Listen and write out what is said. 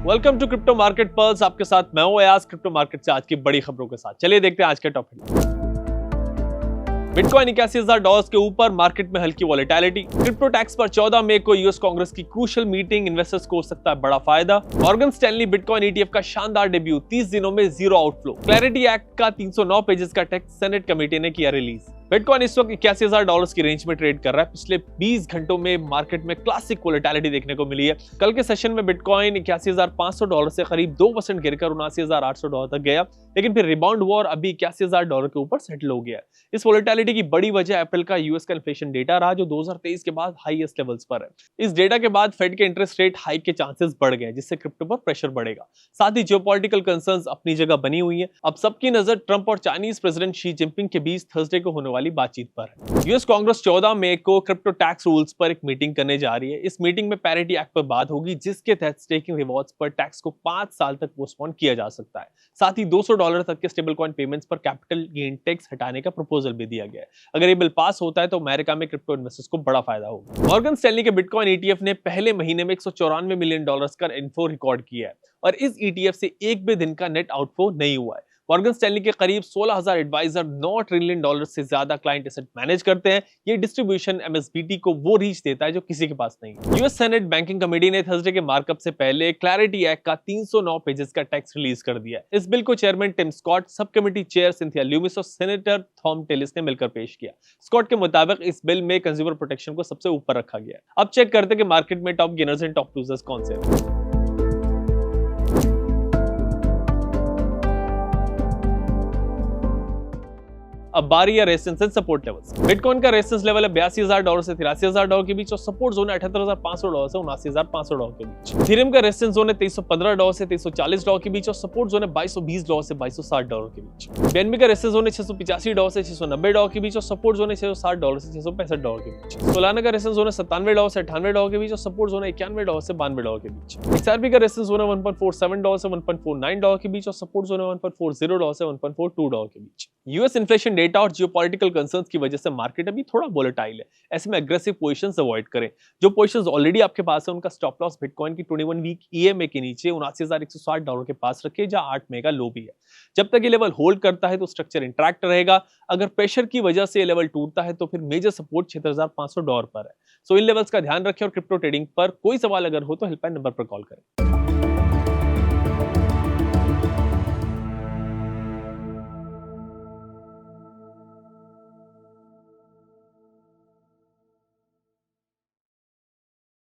Welcome to crypto market pulse. आपके साथ मैं हूं अयाज, क्रिप्टो मार्केट से आज की बड़ी खबरों के साथ। चलिए देखते हैं आज के टॉपिक। बिटकॉइन $81,000 के ऊपर, मार्केट में हल्की वॉलेटिलिटी। क्रिप्टो टैक्स पर 14 मई को यूएस कांग्रेस की क्रूशियल मीटिंग, इन्वेस्टर्स को हो सकता है बड़ा फायदा। मॉर्गन स्टैनली बिटकॉइन ईटीएफ का शानदार डेब्यू, 30 दिनों में जीरो आउटफ्लो। क्लैरिटी एक्ट का 309 पेजेस का टेक्स्ट सेनेट कमेटी ने किया रिलीज। बिटकॉइन इस वक्त $81,000 की रेंज में ट्रेड कर रहा है। पिछले 20 घंटों में मार्केट में क्लासिक वोलेटिलिटी देखने को मिली है। कल के सेशन में बिटकॉइन $81,500 से करीब 2% गिरकर $79,800 तक गया, लेकिन फिर रिबाउंड हुआ और अभी $81,000 के ऊपर सेटल हो गया। इस वोलेटिलिटी की बड़ी वजह अप्रैल का यूएस का इन्फ्लेशन डेटा रहा, जो 2023 के बाद हाईएस्ट लेवल्स पर है। इस डेटा के बाद फेड के इंटरेस्ट रेट हाइक के चांसेस बढ़ गए, जिससे क्रिप्टो पर प्रेशर बढ़ेगा। साथ ही जियोपॉलिटिकल कंसर्न्स अपनी जगह बनी हुई है। अब सबकी नजर ट्रंप और चाइनीज प्रेसिडेंट शी जिनपिंग के बीच थर्सडे को होने वाली बातचीत पर है। यूएस कांग्रेस 14 मई को क्रिप्टो टैक्स रूल्स पर एक मीटिंग करने जा रही है। इस मीटिंग में पैरिटी एक्ट पर बात होगी, जिसके तहत स्टेकिंग रिवॉर्ड्स पर टैक्स को 5 साल तक पोस्टपोन किया जा सकता है। साथ ही $200 तक के स्टेबल कॉइन पेमेंट्स पर कैपिटल गेन टैक्स हटाने का प्रपोजल भी दिया गया है। अगर ये बिल पास होता है तो अमेरिका में क्रिप्टो इन्वेस्टर्स को बड़ा फायदा होगा। मॉर्गन स्टैनली के बिटकॉइन ईटीएफ ने पहले महीने में $194 मिलियन का इनफ्लो रिकॉर्ड किया है और इस ईटीएफ से एक भी दिन का नेट आउटफ्लो नहीं हुआ है। मॉर्गन स्टैनली के करीब 16,000 एडवाइजर $9 ट्रिलियन से ज्यादा क्लाइंट एसेट मैनेज करते हैं। ये डिस्ट्रीब्यूशन एमएसबीटी को वो रीच देता है जो किसी के पास नहीं है। यूएस सेनेट बैंकिंग कमेटी ने थर्सडे के मार्कअप से पहले क्लैरिटी एक्ट का 309 पेजेस का टेक्स्ट रिलीज कर दिया है। इस बिल को chairman Tim Scott, sub committee chair Cynthia Lummis और सेनेटर थॉम टेलिस ने मिलकर पेश किया। स्कॉट के मुताबिक इस बिल में कंज्यूमर प्रोटेक्शन को सबसे ऊपर रखा गया है। अब चेक करते हैं कि मार्केट में top gainers and top losers कौन से हैं। अब बारी है resistance and support levels. Bitcoin का रेजिस्टेंस लेवल है $82,000 से $83,000 के बीच और सपोर्ट जोन है $78,500 से $79,500 के बीच। इथेरियम का रेजिस्टेंस जोन है $2315 से $2340 के बीच और सपोर्ट जोन है $2220 से $2260 के बीच। बीएनबी का रेजिस्टेंस जोन है $685 से $690 के बीच और सपोर्ट जोन है $660 से $665 के बीच। सोलाना का रेजिस्टेंस जोन है $97 से $98 के बीच और सपोर्ट जोन है $91 से $92 के बीच। एक्सआरपी का रेजिस्टेंस जोन है $1.47 से $1.49 के बीच और सपोर्ट जोन है $1.40 से $1.42 के बीच। यूएस इन्फ्लेशन डेटा और जियोपॉलिटिकल कंसर्न्स की वजह से मार्केट अभी थोड़ा वोलेटाइल है। ऐसे में एग्रेसिव पोजीशंस अवॉइड करें। जो पोजीशंस ऑलरेडी आपके पास है उनका स्टॉप लॉस बिटकॉइन की 21 वीक ईएमए के नीचे $79,160 के पास रखिए, जहां 8 मई का लो भी है। जब तक ये लेवल होल्ड करता है तो स्ट्रक्चर इंटरैक्ट रहेगा। अगर प्रेशर की वजह से ये लेवल टूटता है तो फिर मेजर सपोर्ट $76,500 पर है। सो इन लेवल्स का ध्यान रखें और क्रिप्टो ट्रेडिंग पर कोई सवाल अगर हो तो हेल्पलाइन नंबर पर कॉल करें।